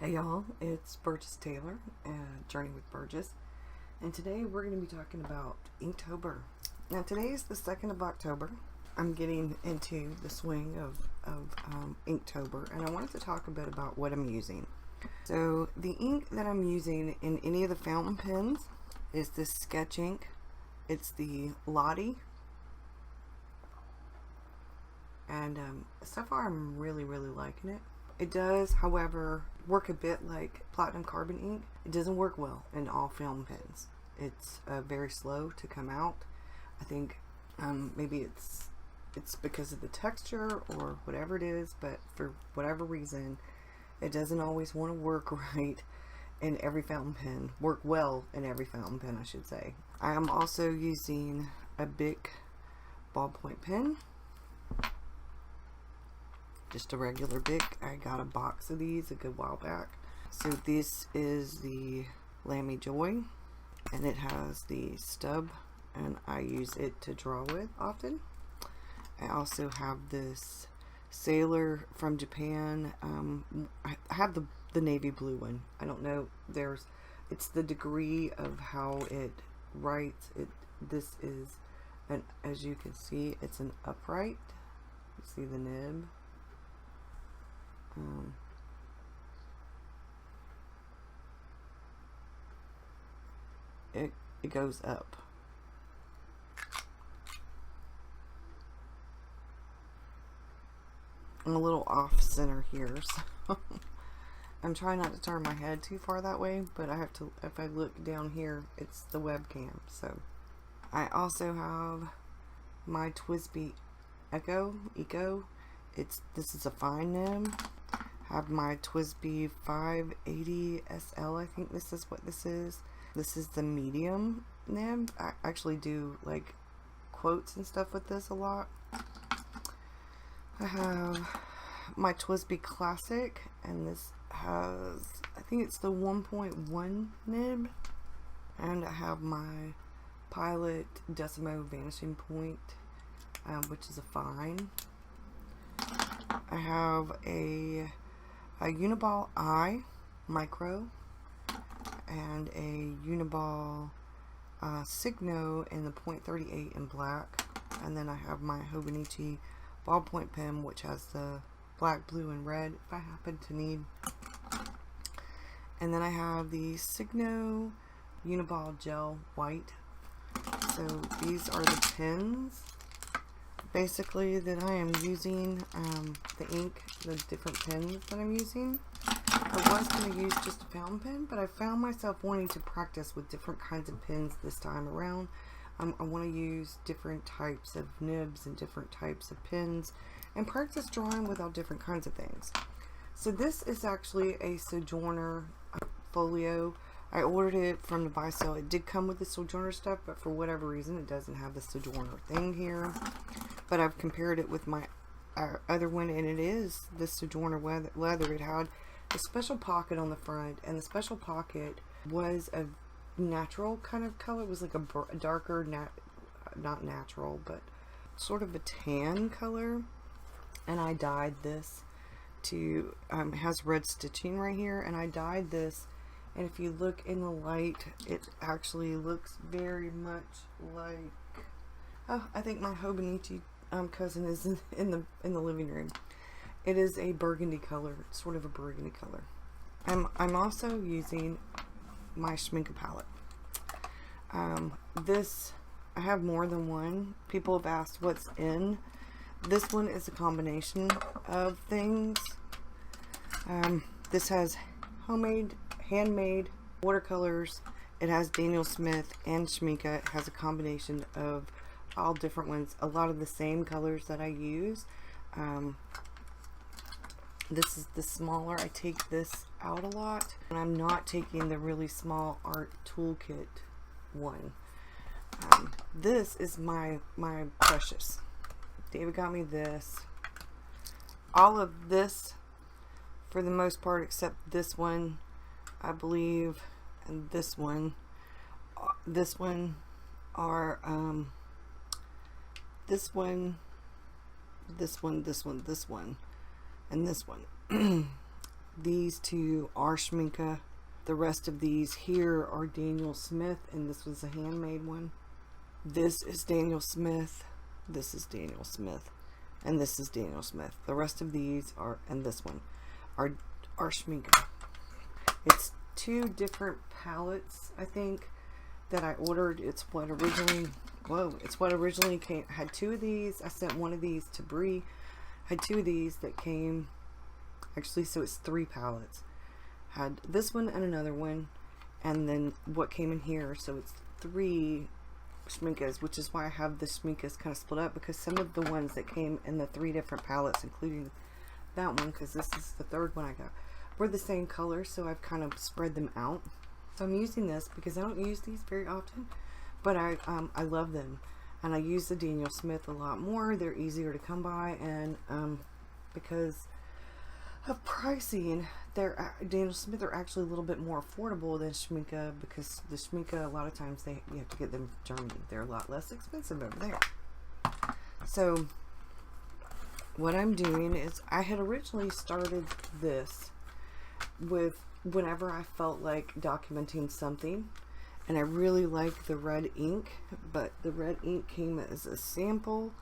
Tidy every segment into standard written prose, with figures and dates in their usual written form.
Hey y'all, it's Burgess Taylor, Journey with Burgess, and today we're going to be talking about Inktober. Now today is the 2nd of October. I'm getting into the swing of Inktober, and I wanted to talk a bit about what I'm using. So the ink that I'm using in any of the fountain pens is this sketch ink. It's the Lottie, and so far I'm really liking it. It does, however, work a bit like platinum carbon ink. It doesn't work well in all fountain pens. It's very slow to come out. I think maybe it's because of the texture or whatever it is, but for whatever reason, it doesn't always want to work right in every fountain pen. Work well in every fountain pen, I should say. I am also using a Bic ballpoint pen. Just a regular Bic. I got a box of these a good while back. So this is the Lammy Joy, and it has the stub, and I use it to draw with often. I also have this Sailor from Japan. I have the navy blue one. I don't know. It's the degree of how it writes. This is as you can see, it's an upright. You see the nib. It goes up. I'm a little off center here, so I'm trying not to turn my head too far that way, but I have to. If I look down here, it's the webcam. So I also have my TWSBI Eco. This is a fine nib. Have my TWSBI 580 SL. I think this is what this is. This is the medium nib. I actually do like quotes and stuff with this a lot. I have my TWSBI Classic, and this has, I think it's the 1.1 nib. And I have my Pilot Decimo Vanishing Point, which is a fine. I have a Uniball I Micro and a Uniball Signo in the .38 in black, and then I have my Hobonichi ballpoint pen, which has the black, blue, and red if I happen to need. And then I have the Signo Uniball Gel White. So these are the pens basically that I am using, the ink, the different pens that I'm using. I was going to use just a fountain pen, but I found myself wanting to practice with different kinds of pens this time around. I want to use different types of nibs and different types of pens and practice drawing with all different kinds of things. So this is actually a Sojourner folio. I ordered it from the buy sale. It did come with the Sojourner stuff, but for whatever reason it doesn't have the Sojourner thing here. But I've compared it with my other one, and it is the Sojourner leather. It had a special pocket on the front, and the special pocket was a natural kind of color. It was like a darker, not natural, but sort of a tan color. And I dyed this to, it has red stitching right here, and I dyed this. And if you look in the light, it actually looks very much like, oh, I think my Hobonichi cousin is in the living room. It is a burgundy color, sort of a burgundy color. I'm also using my Schmincke palette. This, I have more than one. People have asked what's in. This one is a combination of things. This has handmade watercolors. It has Daniel Smith and Schmincke. It has a combination of all different ones. A lot of the same colors that I use. This is the smaller. I take this out a lot, and I'm not taking the really small art toolkit one. This is my precious. David got me this. All of this, for the most part, except this one, I believe, and this one are this one, this one, and this one. These two are Schminke. The rest of these here are Daniel Smith, and this was a handmade one. This is Daniel Smith. This is Daniel Smith. And this is Daniel Smith. The rest of these are, and this one, are Schminke. It's two different palettes, I think, that I ordered. It's what originally, it's what originally came. I had two of these. I sent one of these to Bree. I had two of these that came, actually, so it's three palettes. Had this one and another one, and then what came in here, so it's three Schminkes, which is why I have the Schminkes kind of split up, because some of the ones that came in the three different palettes, including that one, because this is the third one I got, were the same color, so I've kind of spread them out. So I'm using this because I don't use these very often, but I love them, and I use the Daniel Smith a lot more. They're easier to come by, and because of pricing, Daniel Smith are actually a little bit more affordable than Schminke, because the Schminke, a lot of times you have to get them from Germany. They're a lot less expensive over there. So what I'm doing is, I had originally started this with whenever I felt like documenting something, and I really like the red ink, but the red ink came as a sample.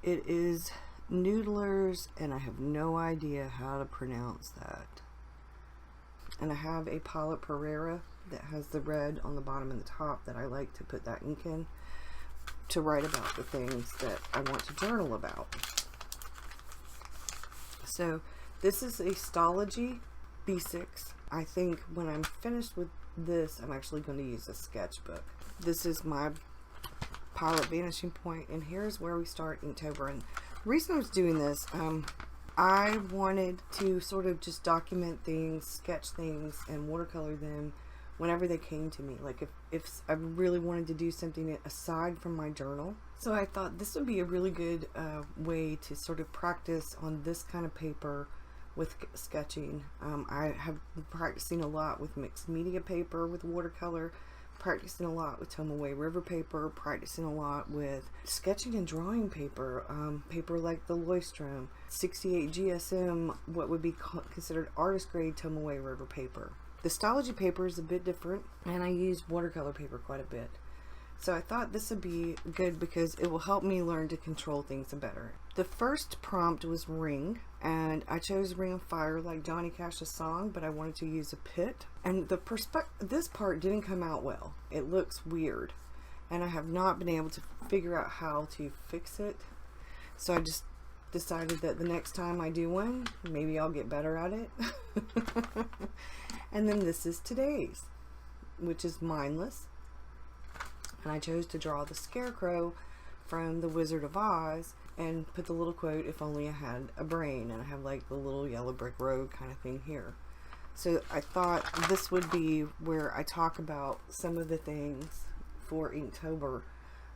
It is Noodlers, and I have no idea how to pronounce that. And I have a Paula Pereira that has the red on the bottom and the top that I like to put that ink in to write about the things that I want to journal about. So this is a Stalogy B6. I think when I'm finished with this, I'm actually going to use a sketchbook. This is my Pilot Vanishing Point, and here's where we start Inktober. And the reason I was doing this, I wanted to sort of just document things, sketch things, and watercolor them whenever they came to me. Like if I really wanted to do something aside from my journal. So I thought this would be a really good way to sort of practice on this kind of paper with sketching. I have been practicing a lot with mixed media paper with watercolor, practicing a lot with Tomoe River paper, practicing a lot with sketching and drawing paper, paper like the Leuchtturm, 68 GSM, what would be considered artist grade Tomoe River paper. The Stalogy paper is a bit different, and I use watercolor paper quite a bit. So I thought this would be good because it will help me learn to control things better. The first prompt was Ring, and I chose Ring of Fire like Johnny Cash's song, but I wanted to use a pit. And this part didn't come out well. It looks weird, and I have not been able to figure out how to fix it. So I just decided that the next time I do one, maybe I'll get better at it. And then this is today's, which is Mindless. And I chose to draw the Scarecrow from The Wizard of Oz and put the little quote, "If only I had a brain," and I have like the little yellow brick road kind of thing here. So I thought this would be where I talk about some of the things for Inktober.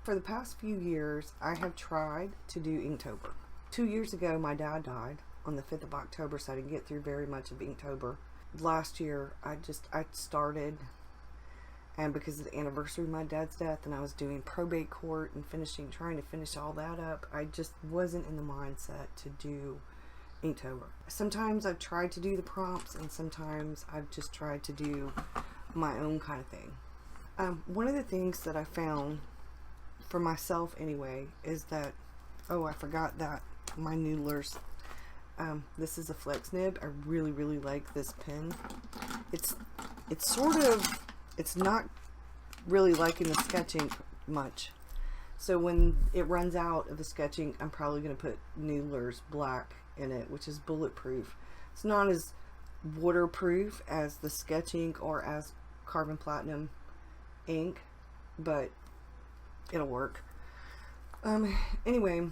For the past few years, I have tried to do Inktober. 2 years ago, my dad died on the 5th of October, so I didn't get through very much of Inktober. Last year, I started, and because of the anniversary of my dad's death, and I was doing probate court and trying to finish all that up, I just wasn't in the mindset to do Inktober. Sometimes I've tried to do the prompts, and sometimes I've just tried to do my own kind of thing. One of the things that I found for myself anyway is that, oh, I forgot that my Noodlers, this is a flex nib. I really, really like this pen. It's not really liking the sketching much. So when it runs out of the sketching, I'm probably going to put Noodlers Black in it, which is bulletproof. It's not as waterproof as the sketch ink or as carbon platinum ink, but it'll work. Anyway,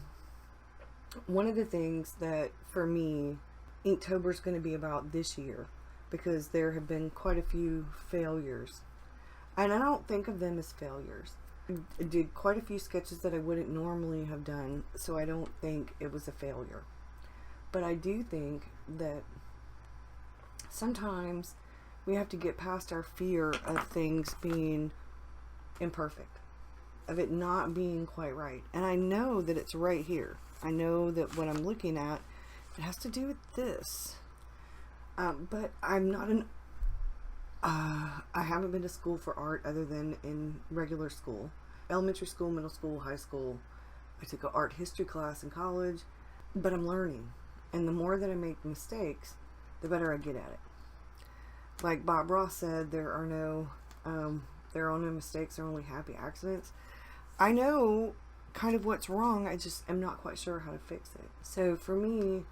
one of the things that for me Inktober is going to be about this year, because there have been quite a few failures, and I don't think of them as failures. I did quite a few sketches that I wouldn't normally have done, so I don't think it was a failure. But I do think that sometimes we have to get past our fear of things being imperfect, of it not being quite right. And I know that it's right here. I know that what I'm looking at, it has to do with this. But I'm not an I haven't been to school for art other than in regular school, elementary school, middle school, high school. I took an art history class in college, but I'm learning, and the more that I make mistakes, the better I get at it. Like Bob Ross said, there are no mistakes, there are only happy accidents. I know kind of what's wrong, I just am not quite sure how to fix it. So for me,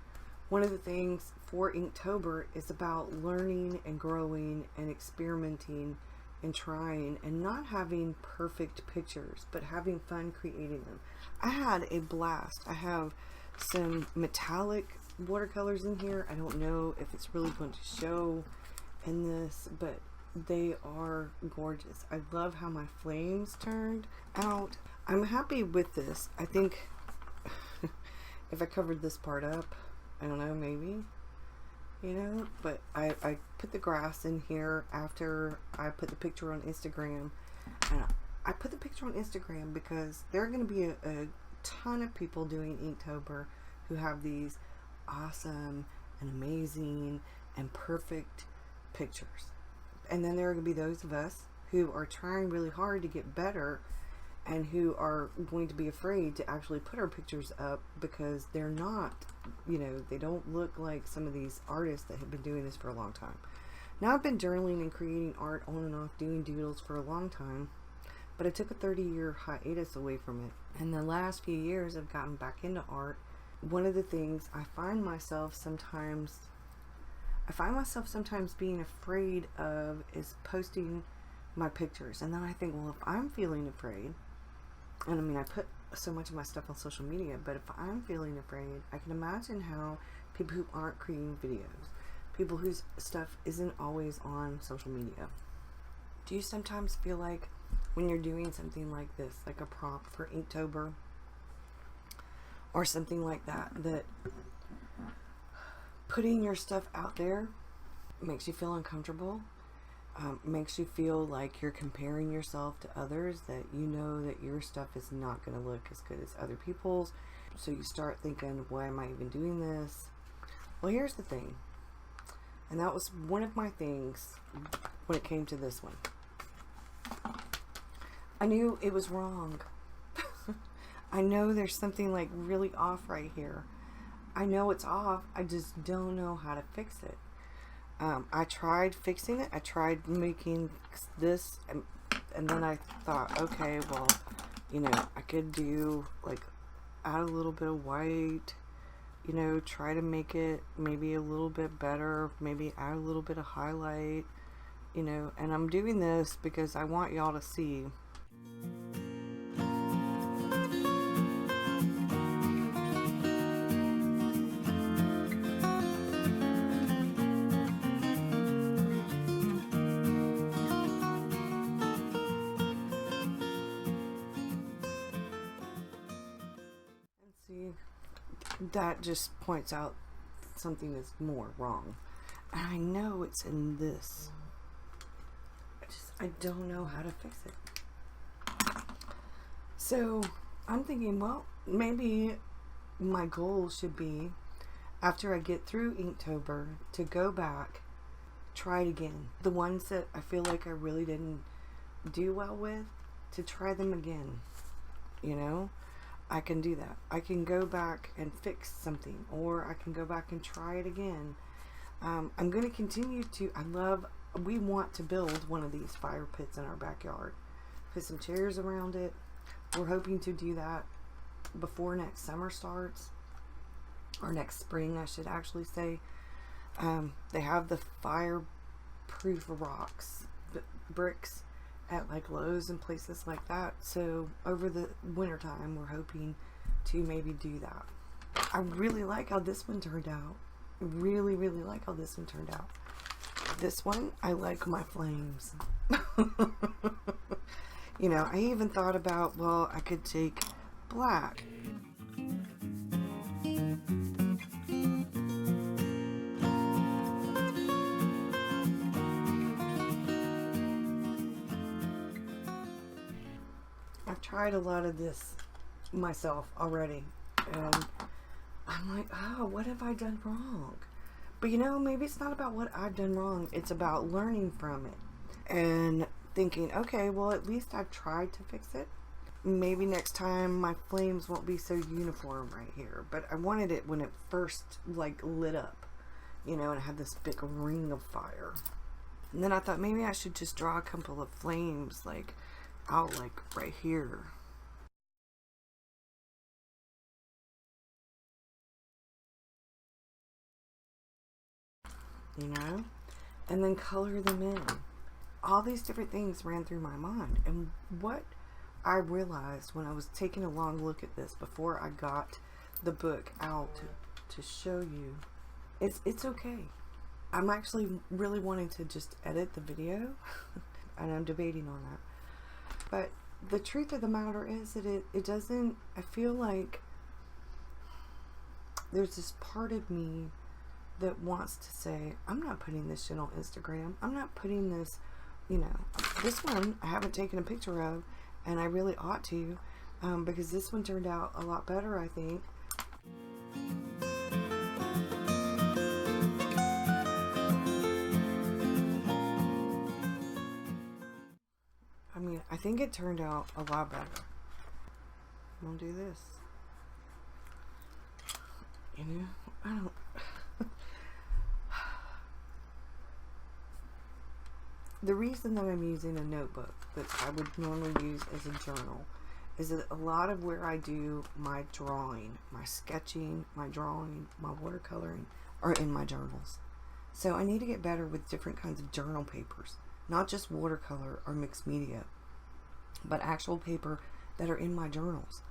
one of the things for Inktober is about learning and growing and experimenting and trying and not having perfect pictures, but having fun creating them. I had a blast. I have some metallic watercolors in here. I don't know if it's really going to show in this, but they are gorgeous. I love how my flames turned out. I'm happy with this. I think if I covered this part up, I don't know, maybe, you know, but I put the grass in here after I put the picture on Instagram. And I put the picture on Instagram because there are going to be a ton of people doing Inktober who have these awesome and amazing and perfect pictures. And then there are going to be those of us who are trying really hard to get better and who are going to be afraid to actually put our pictures up because they're not, you know, they don't look like some of these artists that have been doing this for a long time. Now I've been journaling and creating art on and off, doing doodles for a long time, but I took a 30-year hiatus away from it. And the last few years I've gotten back into art. One of the things I find myself sometimes being afraid of is posting my pictures. And then I think, well, if I'm feeling afraid, and I mean, I put so much of my stuff on social media, but if I'm feeling afraid, I can imagine how people who aren't creating videos, people whose stuff isn't always on social media. Do you sometimes feel like when you're doing something like this, like a prompt for Inktober or something like that, that putting your stuff out there makes you feel uncomfortable? Makes you feel like you're comparing yourself to others, that you know that your stuff is not going to look as good as other people's, so you start thinking, why am I even doing this? Well, here's the thing, and that was one of my things when it came to this one. I knew it was wrong. I know there's something like really off right here. I know it's off, I just don't know how to fix it. I tried fixing it. I tried making this, and then I thought, okay, well, you know, I could do, like, add a little bit of white, you know, try to make it maybe a little bit better, maybe add a little bit of highlight, you know, and I'm doing this because I want y'all to see. That just points out something is more wrong. And I know it's in this. I don't know how to fix it. So I'm thinking, well, maybe my goal should be, after I get through Inktober, to go back, try it again. The ones that I feel like I really didn't do well with, to try them again, you know? I can do that. I can go back and fix something, or I can go back and try it again. I'm going to continue to, we want to build one of these fire pits in our backyard. Put some chairs around it. We're hoping to do that before next summer starts, or next spring, I should actually say. They have the fireproof rocks, bricks, at like Lowe's and places like that. So over the winter time, we're hoping to maybe do that. I really like how this one turned out. Really like how this one turned out. This one, I like my flames. You know, I even thought about, well, I could take black. I've tried a lot of this myself already, and I'm like, oh, what have I done wrong? But you know, maybe it's not about what I've done wrong. It's about learning from it and thinking, okay, well, at least I've tried to fix it. Maybe next time my flames won't be so uniform right here. But I wanted it when it first like lit up, you know, and I had this big ring of fire. And then I thought maybe I should just draw a couple of flames like out like right here. You know, and then color them in. All these different things ran through my mind, and what I realized when I was taking a long look at this before I got the book out to show you, it's okay. I'm actually really wanting to just edit the video and I'm debating on that, but the truth of the matter is that it doesn't, I feel like there's this part of me that wants to say, I'm not putting this shit on Instagram. I'm not putting this, you know, this one I haven't taken a picture of, and I really ought to, because this one turned out a lot better, I think. I mean, I think it turned out a lot better. I'm gonna do this. You know, I don't... The reason that I'm using a notebook that I would normally use as a journal is that a lot of where I do my drawing, my sketching, my drawing, my watercoloring are in my journals. So I need to get better with different kinds of journal papers, not just watercolor or mixed media, but actual paper that are in my journals.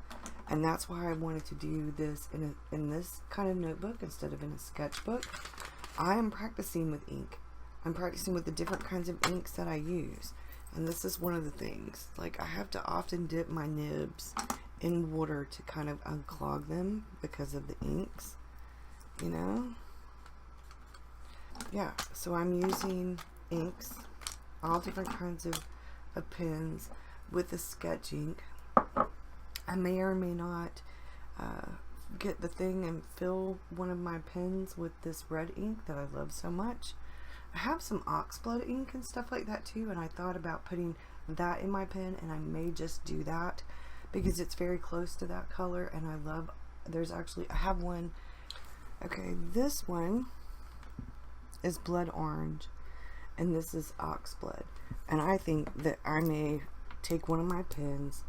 And that's why I wanted to do this in this kind of notebook instead of in a sketchbook. I am practicing with ink. I'm practicing with the different kinds of inks that I use. And this is one of the things. Like, I have to often dip my nibs in water to kind of unclog them because of the inks, you know? Yeah, so I'm using inks, all different kinds of pens with the sketch ink. I may or may not get the thing and fill one of my pens with this red ink that I love so much. I have some oxblood ink and stuff like that too, and I thought about putting that in my pen, and I may just do that because it's very close to that color, and I love, there's actually, I have one, okay, this one is blood orange, and this is oxblood, and I think that I may take one of my pens,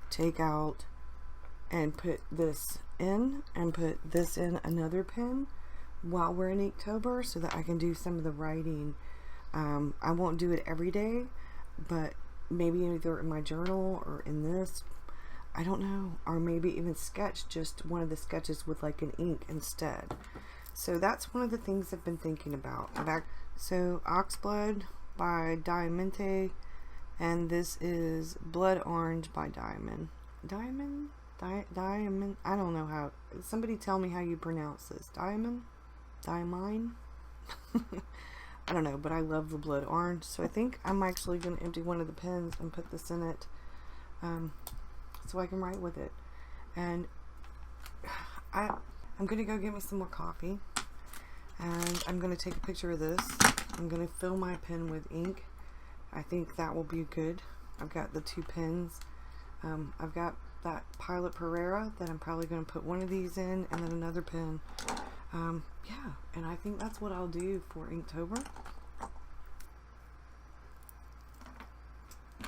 take out and put this in, and put this in another pen while we're in Inktober so that I can do some of the writing. I won't do it every day, but maybe either in my journal or in this, I don't know, or maybe even sketch just one of the sketches with like an ink instead. So that's one of the things I've been thinking about. So Oxblood by Diamante, and this is Blood Orange by Diamond. Diamond? Diamond? I don't know how. Somebody tell me how you pronounce this. Diamond? Diamine? I don't know, but I love the blood orange, so I think I'm actually going to empty one of the pens and put this in it, so I can write with it. And I'm going to go get me some more coffee, and I'm going to take a picture of this. I'm going to fill my pen with ink. I think that will be good. I've got the two pens. I've got that Pilot Pereira that I'm probably going to put one of these in, and then another pen. Yeah, and I think that's what I'll do for Inktober.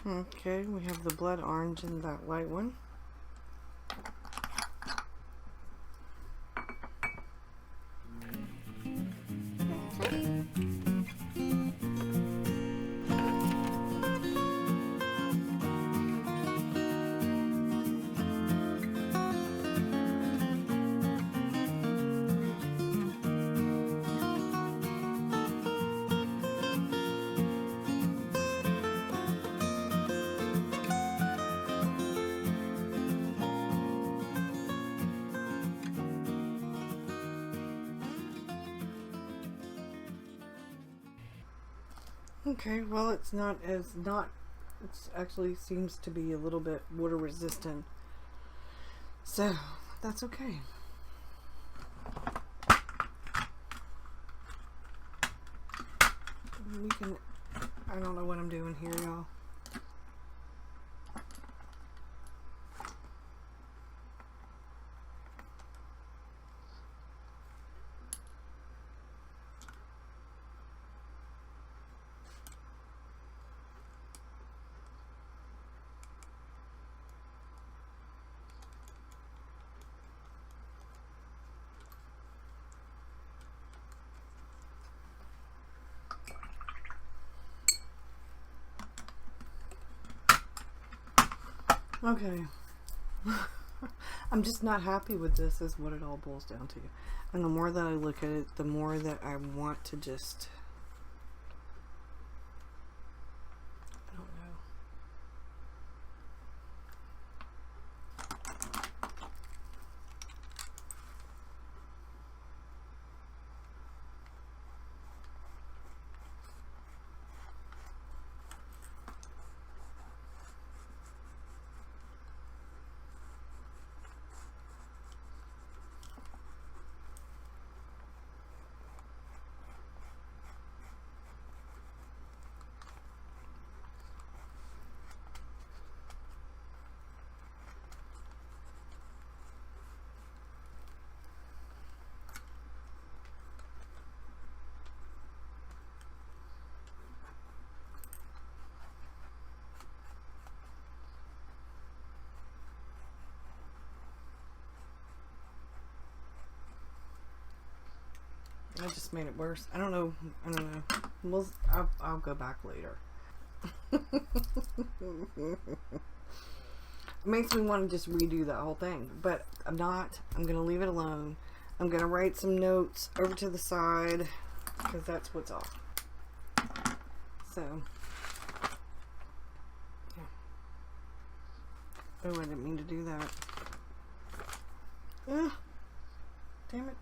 Okay, we have the blood orange and that white one. Okay, well, it's not as it actually seems to be a little bit water resistant, so that's okay. we can, I don't know what I'm doing here, y'all. Okay. I'm just not happy with this is what it all boils down to. And the more that I look at it, the more that I want to just, I don't know. I just made it worse. I don't know. I'll go back later. It makes me want to just redo that whole thing, but I'm not. I'm going to leave it alone. I'm going to write some notes over to the side because that's what's off. So, yeah. Oh, I didn't mean to do that. Ugh. Damn it.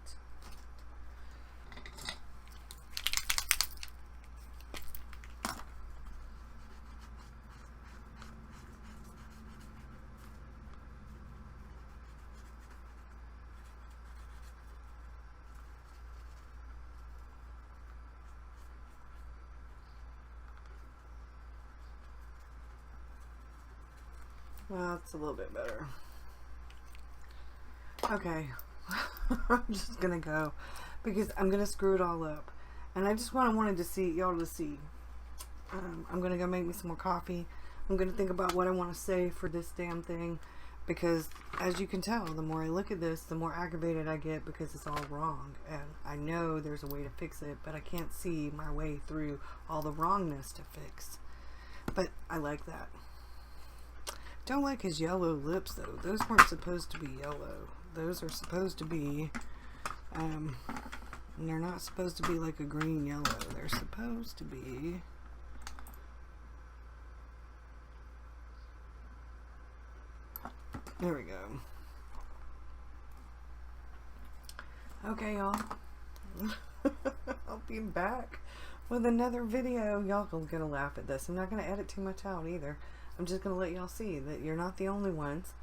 Well, that's a little bit better. Okay. I'm just gonna go because I'm gonna screw it all up, and I just wanted to see y'all to see. I'm gonna go make me some more coffee. I'm gonna think about what I want to say for this damn thing, because as you can tell, the more I look at this, the more aggravated I get because it's all wrong, and I know there's a way to fix it, but I can't see my way through all the wrongness to fix. But I like that. Don't like his yellow lips though. Those weren't supposed to be yellow. Those are supposed to be, and they're not supposed to be like a green yellow. They're supposed to be, there we go. Okay, y'all. I'll be back with another video. Y'all are gonna laugh at this. I'm not gonna edit too much out either. I'm just gonna let y'all see that you're not the only ones.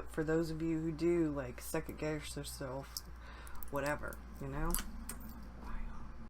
For those of you who do like second guess yourself, whatever, you know.